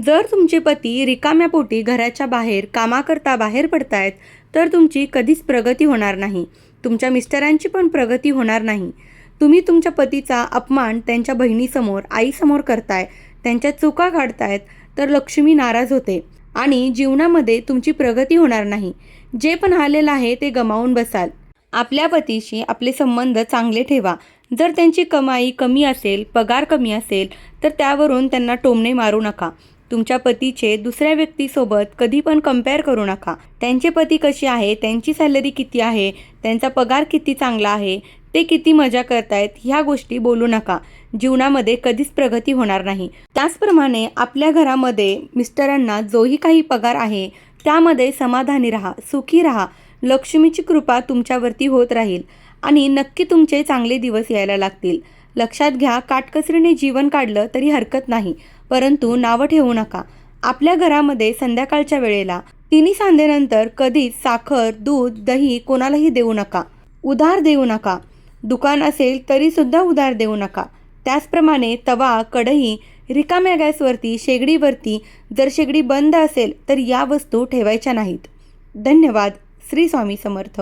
जर तुमचे पती रिकाम्या पोटी घराच्या बाहेर कामाकरता बाहेर पडतायत, तर तुमची कधीच प्रगती होणार नाही. तुमच्या मिस्टरांची पण प्रगती होणार नाही. तुम्ही तुमच्या पतीचा अपमान त्यांच्या बहिणीसमोर, आईसमोर करताय, त्यांच्या चुका काढतायत, तर लक्ष्मी नाराज होते आणि जीवनामध्ये तुमची प्रगती होणार नाही. जे पण आलेलं आहे ते गमावून बसाल. आपल्या पतीशी आपले संबंध चांगले ठेवा. जर त्यांची कमाई कमी असेल, पगार कमी असेल, तर त्यावरून त्यांना टोमणे मारू नका. तुमच्या पतीचे दुसऱ्या व्यक्तीसोबत कधी पण कंपेअर करू नका. त्यांचे पती कसे आहे, त्यांची सॅलरी किती आहे, त्यांचा पगार किती चांगला आहे, ते किती मजा करतायत, ह्या गोष्टी बोलू नका. जीवनामध्ये कधीच प्रगती होणार नाही. त्याचप्रमाणे आपल्या घरामध्ये मिस्टरांना जोही काही पगार आहे, त्यामध्ये समाधानी राहा, सुखी राहा. लक्ष्मीची कृपा तुमच्यावरती होत राहील आणि नक्की तुमचे चांगले दिवस यायला लागतील. लक्षात घ्या, काटकसरीने जीवन काढलं तरी हरकत नाही, परंतु नावं ठेवू नका. आपल्या घरामध्ये संध्याकाळच्या वेळेला तिन्ही सांजेनंतर कधीच साखर, दूध, दही कोणालाही देऊ नका. उधार देऊ नका. दुकान असेल तरीसुद्धा उधार देऊ नका. त्याचप्रमाणे तवा, कढई रिकाम्या गॅसवरती, शेगडीवरती जर शेगडी बंद असेल तर या वस्तू ठेवायच्या नाहीत. धन्यवाद. श्री स्वामी समर्थ.